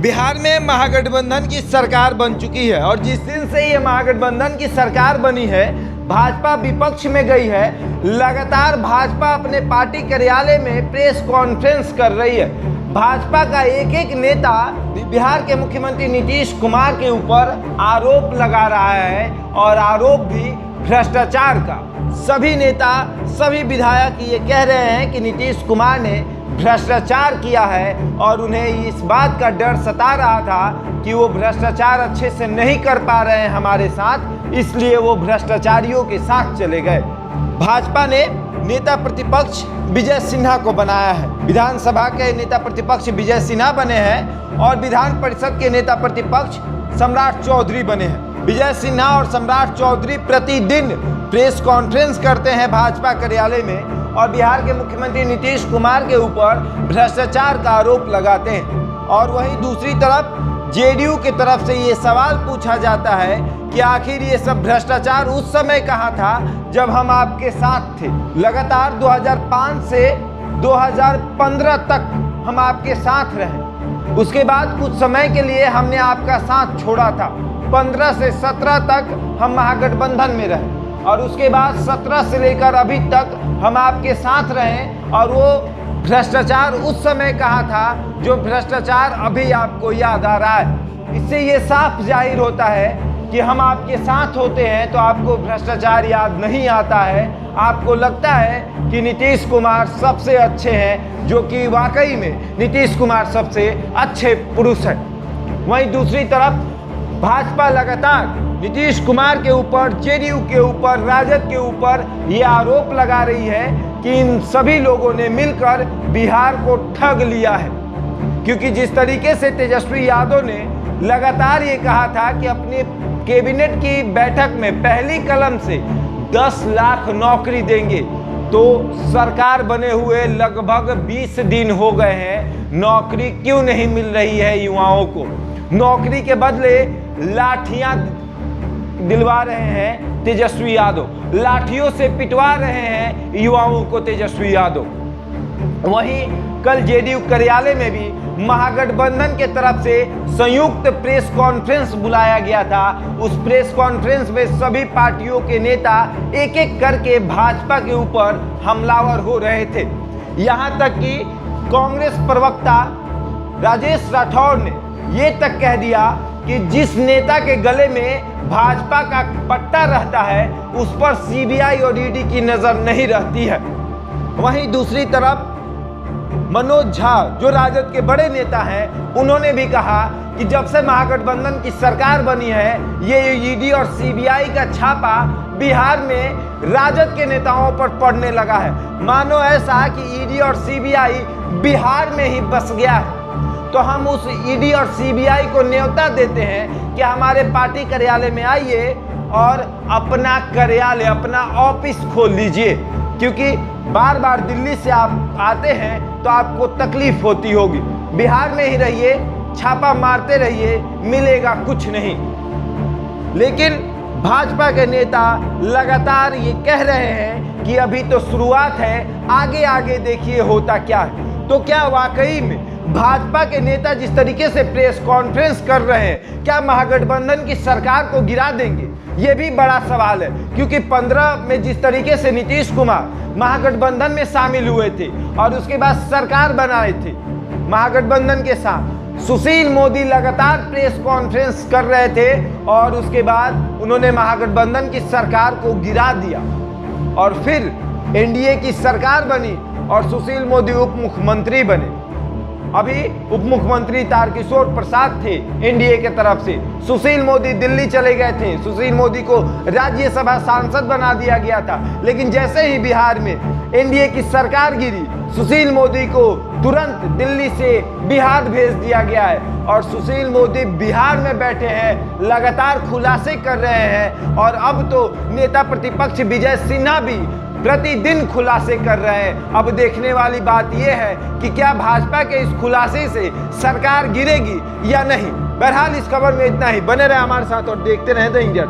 बिहार में महागठबंधन की सरकार बन चुकी है और जिस दिन से ये महागठबंधन की सरकार बनी है, भाजपा विपक्ष में गई है। लगातार भाजपा अपने पार्टी कार्यालय में प्रेस कॉन्फ्रेंस कर रही है। भाजपा का एक एक नेता बिहार के मुख्यमंत्री नीतीश कुमार के ऊपर आरोप लगा रहा है और आरोप भी भ्रष्टाचार का। सभी नेता, सभी विधायक ये कह रहे हैं कि नीतीश कुमार ने भ्रष्टाचार किया है और उन्हें इस बात का डर सता रहा था कि वो भ्रष्टाचार अच्छे से नहीं कर पा रहे हैं हमारे साथ, इसलिए वो भ्रष्टाचारियों के साथ चले गए। भाजपा ने नेता प्रतिपक्ष विजय सिन्हा को बनाया है। विधानसभा के नेता प्रतिपक्ष विजय सिन्हा बने हैं और विधान परिषद के नेता प्रतिपक्ष सम्राट चौधरी बने हैं। विजय सिन्हा और सम्राट चौधरी प्रतिदिन प्रेस कॉन्फ्रेंस करते हैं भाजपा कार्यालय में और बिहार के मुख्यमंत्री नीतीश कुमार के ऊपर भ्रष्टाचार का आरोप लगाते हैं। और वहीं दूसरी तरफ जेडीयू की तरफ से ये सवाल पूछा जाता है कि आखिर ये सब भ्रष्टाचार उस समय कहाँ था जब हम आपके साथ थे। लगातार 2005 से 2015 तक हम आपके साथ रहे, उसके बाद कुछ समय के लिए हमने आपका साथ छोड़ा था। 15 से 17 तक हम महागठबंधन में रहे और उसके बाद 17 से लेकर अभी तक हम आपके साथ रहे। और वो भ्रष्टाचार उस समय कहा था जो भ्रष्टाचार अभी आपको याद आ रहा है। इससे ये साफ जाहिर होता है कि हम आपके साथ होते हैं तो आपको भ्रष्टाचार याद नहीं आता है। आपको लगता है कि नीतीश कुमार सबसे अच्छे हैं, जो कि वाकई में नीतीश कुमार सबसे अच्छे पुरुष हैं। वहीं दूसरी तरफ भाजपा लगातार नीतीश कुमार के ऊपर, जेडीयू के ऊपर, राजद के ऊपर ये आरोप लगा रही है कि इन सभी लोगों ने मिलकर बिहार को ठग लिया है। क्योंकि जिस तरीके से तेजस्वी यादव ने लगातार ये कहा था कि अपने कैबिनेट की बैठक में पहली कलम से 10 लाख नौकरी देंगे, तो सरकार बने हुए लगभग 20 दिन हो गए हैं, नौकरी क्यों नहीं मिल रही है युवाओं को। नौकरी के बदले लाठियां दिलवा रहे हैं तेजस्वी यादव, लाठियों से पिटवा रहे हैं युवाओं को तेजस्वी यादव। वहीं कल जेडीयू कार्यालय में भी महागठबंधन के तरफ से संयुक्त प्रेस कॉन्फ्रेंस बुलाया गया था। उस प्रेस कॉन्फ्रेंस में सभी पार्टियों के नेता एक एक करके भाजपा के ऊपर हमलावर हो रहे थे। यहां तक कि कांग्रेस प्रवक्ता राजेश राठौर ने ये तक कह दिया कि जिस नेता के गले में भाजपा का पट्टा रहता है उस पर सीबीआई और ईडी की नजर नहीं रहती है। वहीं दूसरी तरफ मनोज झा, जो राजद के बड़े नेता हैं, उन्होंने भी कहा कि जब से महागठबंधन की सरकार बनी है, ये ईडी और सीबीआई का छापा बिहार में राजद के नेताओं पर पड़ने लगा है। मानो ऐसा कि ईडी और सीबीआई बिहार में ही बस गया है। तो हम उस ईडी और सीबीआई को न्योता देते हैं कि हमारे पार्टी कार्यालय में आइए और अपना कार्यालय, अपना ऑफिस खोल लीजिए, क्योंकि बार बार दिल्ली से आप आते हैं तो आपको तकलीफ होती होगी। बिहार में ही रहिए, छापा मारते रहिए, मिलेगा कुछ नहीं। लेकिन भाजपा के नेता लगातार ये कह रहे हैं कि अभी तो शुरुआत है, आगे आगे देखिए होता क्या है। तो क्या वाकई में भाजपा के नेता जिस तरीके से प्रेस कॉन्फ्रेंस कर रहे हैं, क्या महागठबंधन की सरकार को गिरा देंगे? ये भी बड़ा सवाल है, क्योंकि 15 में जिस तरीके से नीतीश कुमार महागठबंधन में शामिल हुए थे और उसके बाद सरकार बनाए थे महागठबंधन के साथ, सुशील मोदी लगातार प्रेस कॉन्फ्रेंस कर रहे थे और उसके बाद उन्होंने महागठबंधन की सरकार को गिरा दिया और फिर एनडीए की सरकार बनी और सुशील मोदी उप मुख्यमंत्री बने। अभी उप मुख्यमंत्री तारकिशोर प्रसाद थे एनडीए के तरफ से, सुशील मोदी दिल्ली चले गए थे, सुशील मोदी को राज्यसभा सांसद बना दिया गया था। लेकिन जैसे ही बिहार में एनडीए की सरकार गिरी, सुशील मोदी को तुरंत दिल्ली से बिहार भेज दिया गया है और सुशील मोदी बिहार में बैठे हैं, लगातार खुलासे कर रहे हैं। और अब तो नेता प्रतिपक्ष विजय सिन्हा भी प्रतिदिन खुलासे कर रहे हैं। अब देखने वाली बात यह है कि क्या भाजपा के इस खुलासे से सरकार गिरेगी या नहीं। बहरहाल इस खबर में इतना ही। बने रहे हमारे साथ और देखते रहें द इंडिया।